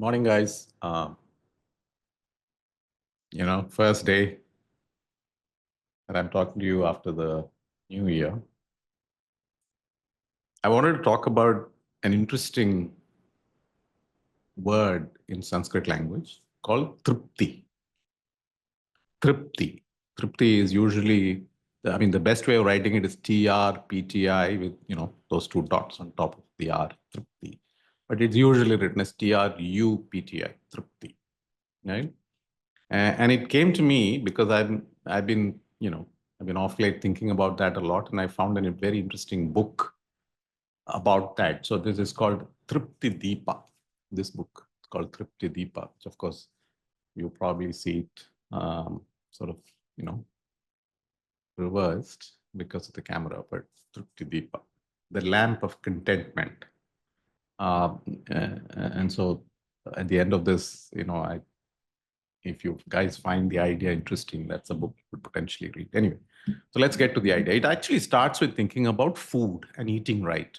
Morning, guys. First day that I'm talking to you after the new year. I wanted to talk about an interesting word in Sanskrit language called Trupti. Trupti. Trupti is usually, the best way of writing it is TRPTI with, those two dots on top of the R, Trupti. But it's usually written as TRUPTI, Trupti, right? And it came to me because I've been I've been off late thinking about that a lot, and I found a very interesting book about that. So this is called Trupti Deepa. This book is called Trupti Deepa, which of course you probably see it sort of reversed because of the camera, but Trupti Deepa, the lamp of contentment. And so at the end of this, if you guys find the idea interesting, that's a book you could potentially read. Anyway, so let's get to the idea. It actually starts with thinking about food and eating right.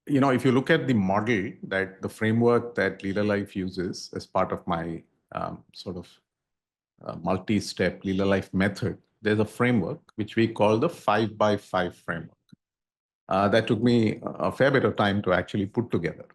If you look at the model, that the framework that Leela Life uses as part of my sort of multi-step Leela Life method, there's a framework which we call the 5x5 framework. That took me a fair bit of time to actually put together.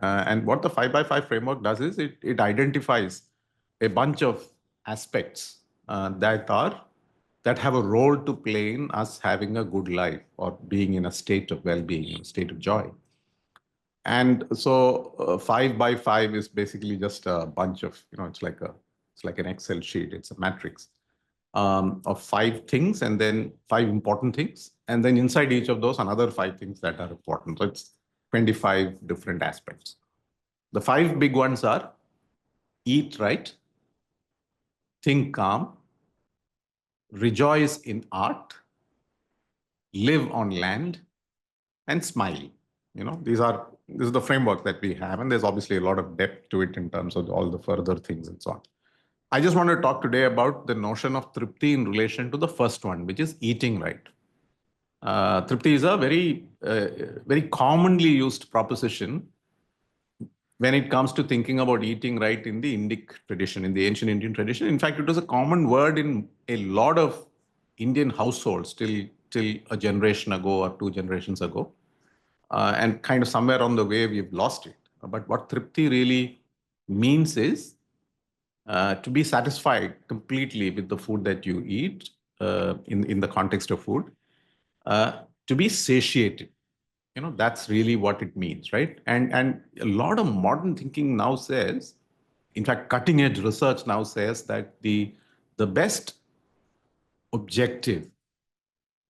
And what the 5x5 framework does is it identifies a bunch of aspects that have a role to play in us having a good life or being in a state of well-being, in a state of joy. And so 5x5 is basically just a bunch of, it's like an Excel sheet. It's a matrix of 5 things, and then 5 important things. And then inside each of those, another 5 things that are important. So it's 25 different aspects. The 5 big ones are eat right, think calm, rejoice in art, live on land, and smile. This is the framework that we have, and there's obviously a lot of depth to it in terms of all the further things and so on. I just want to talk today about the notion of Trupti in relation to the first one, which is eating right. Trupti is a very commonly used proposition when it comes to thinking about eating right in the Indic tradition, in the ancient Indian tradition. In fact, it was a common word in a lot of Indian households till a generation ago or 2 generations ago. And kind of somewhere on the way, we've lost it. But what Trupti really means is to be satisfied completely with the food that you eat in the context of food, to be satiated. That's really what it means, right? And a lot of modern thinking now says, in fact, cutting edge research now says that the best objective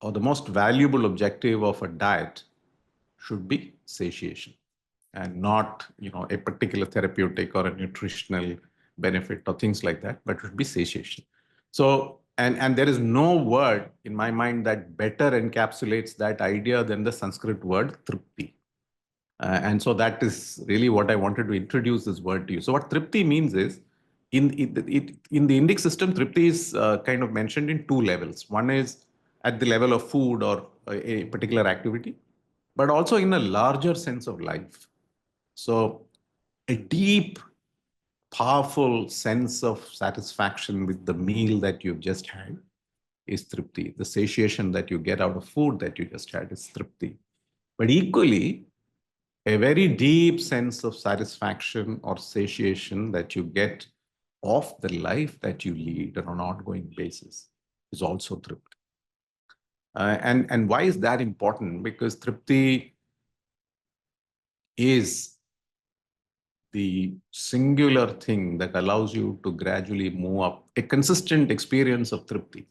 or the most valuable objective of a diet should be satiation, and not a particular therapeutic or a nutritional benefit or things like that, but it should be satiation. So and there is no word in my mind that better encapsulates that idea than the Sanskrit word Trupti. And so that is really what I wanted to introduce this word to you. So what Trupti means is, in the Indic system, Trupti is kind of mentioned in 2 levels. One is at the level of food or a particular activity, but also in a larger sense of life. So a deep, powerful sense of satisfaction with the meal that you've just had is Trupti. The satiation that you get out of food that you just had is Trupti. But equally, a very deep sense of satisfaction or satiation that you get of the life that you lead on an ongoing basis is also Trupti. And why is that important? Because Trupti is the singular thing that allows you to gradually move up. A consistent experience of Trupti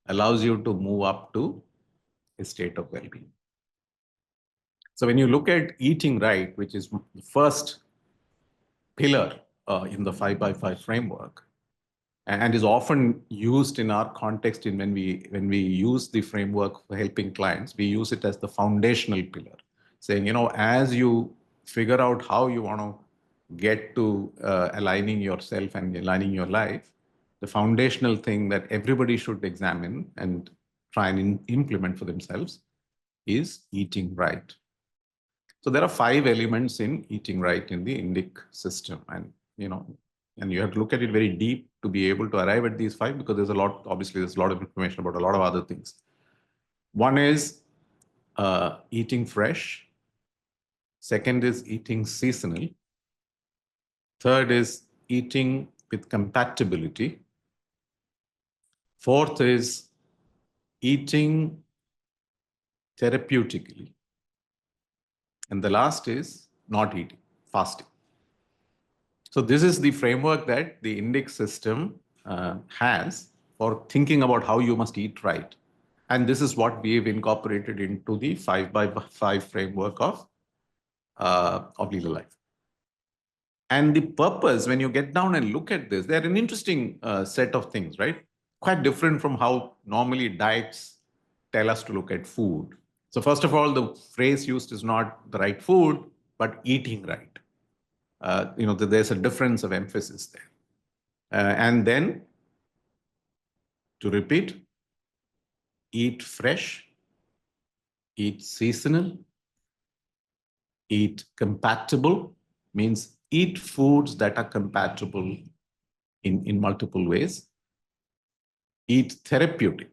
allows you to move up to a state of well-being. So when you look at eating right, which is the first pillar in the 5x5 framework, and is often used in our context when we use the framework for helping clients, we use it as the foundational pillar, saying, as you figure out how you want to get to aligning yourself and aligning your life, the foundational thing that everybody should examine and try and implement for themselves is eating right. So there are 5 elements in eating right in the Indic system, and and you have to look at it very deep to be able to arrive at these 5, because there's a lot. Obviously, there's a lot of information about a lot of other things. One is eating fresh. Second is eating seasonal. Third is eating with compatibility. Fourth is eating therapeutically. And the last is not eating, fasting. So this is the framework that the Indic system has for thinking about how you must eat right. And this is what we've incorporated into the 5x5 framework of Leela Life. And the purpose, when you get down and look at this, they're an interesting set of things, right? Quite different from how normally diets tell us to look at food. So first of all, the phrase used is not the right food, but eating right. There's a difference of emphasis there. And then, to repeat, eat fresh, eat seasonal, eat compatible, means eat foods that are compatible in multiple ways. Eat therapeutic.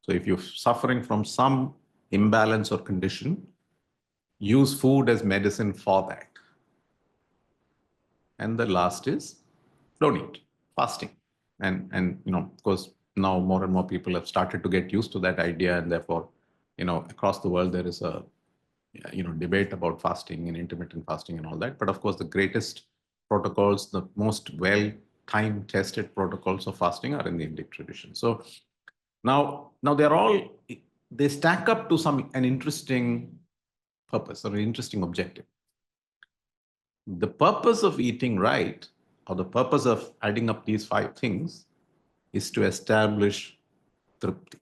So if you're suffering from some imbalance or condition, use food as medicine for that. And the last is don't eat, fasting. And of course, now more and more people have started to get used to that idea, and therefore, across the world there is a debate about fasting and intermittent fasting and all that. But of course, the greatest protocols, the most well time tested protocols of fasting are in the Indic tradition. So now they stack up to an interesting purpose or an interesting objective. The purpose of eating right, or the purpose of adding up these 5 things, is to establish Trupti,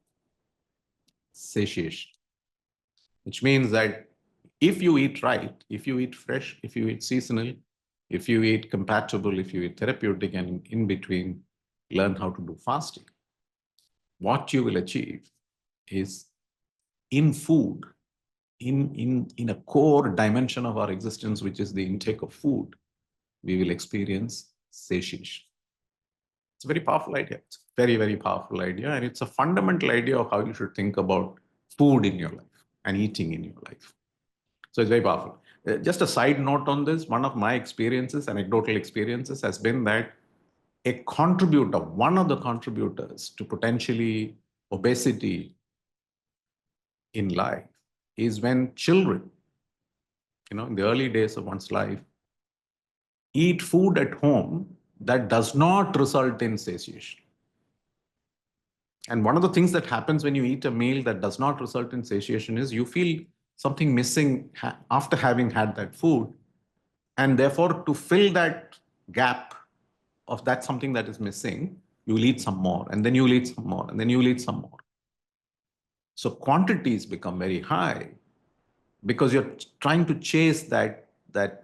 satiation, which means that if you eat right, if you eat fresh, if you eat seasonal, if you eat compatible, if you eat therapeutic, and in between learn how to do fasting, what you will achieve is in food, in a core dimension of our existence, which is the intake of food, we will experience satiation. It's a very powerful idea. It's a very, very powerful idea. And it's a fundamental idea of how you should think about food in your life and eating in your life. So it's very powerful. Just a side note on this, one of my experiences, anecdotal experiences, has been that one of the contributors to potentially obesity in life is when children, in the early days of one's life, eat food at home that does not result in satiation. And one of the things that happens when you eat a meal that does not result in satiation is you feel something missing after having had that food. And therefore, to fill that gap of that something that is missing, you'll eat some more, and then you'll eat some more, and then you'll eat some more. So quantities become very high because you're trying to chase that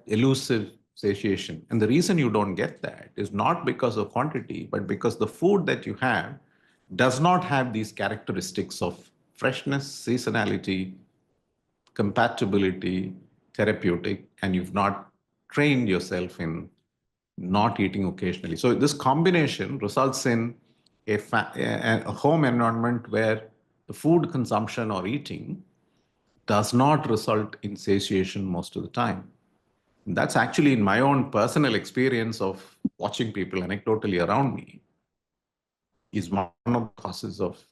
elusive satiation. And the reason you don't get that is not because of quantity, but because the food that you have does not have these characteristics of freshness, seasonality, compatibility, therapeutic, and you've not trained yourself in not eating occasionally. So this combination results in a home environment where the food consumption or eating does not result in satiation most of the time. And that's actually in my own personal experience of watching people anecdotally around me is one of the causes of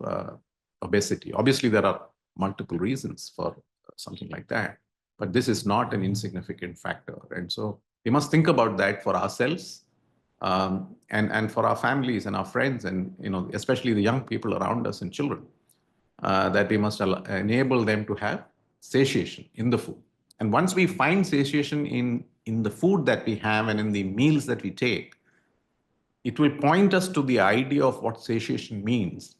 obesity. Obviously, there are multiple reasons for something like that, but this is not an insignificant factor. And so we must think about that for ourselves and for our families and our friends, and especially the young people around us and children, that we must enable them to have satiation in the food. And once we find satiation in the food that we have and in the meals that we take, it will point us to the idea of what satiation means.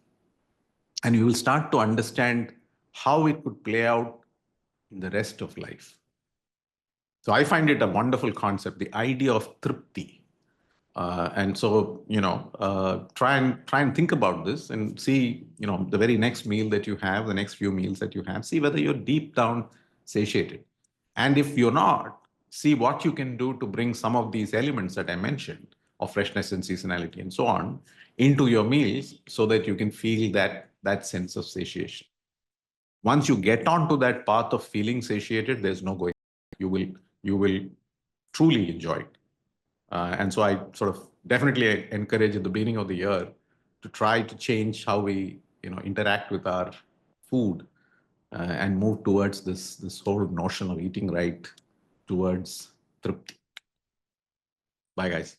And you will start to understand how it could play out in the rest of life. So I find it a wonderful concept, the idea of Trupti. And so, try and think about this and see, the very next meal that you have, the next few meals that you have, see whether you're deep down satiated. And if you're not, see what you can do to bring some of these elements that I mentioned of freshness and seasonality and so on into your meals so that you can feel that sense of satiation. Once you get onto that path of feeling satiated, there's no going. You will truly enjoy it. And so I sort of definitely encourage at the beginning of the year to try to change how we interact with our food and move towards this whole notion of eating right towards Trupti. Bye, guys.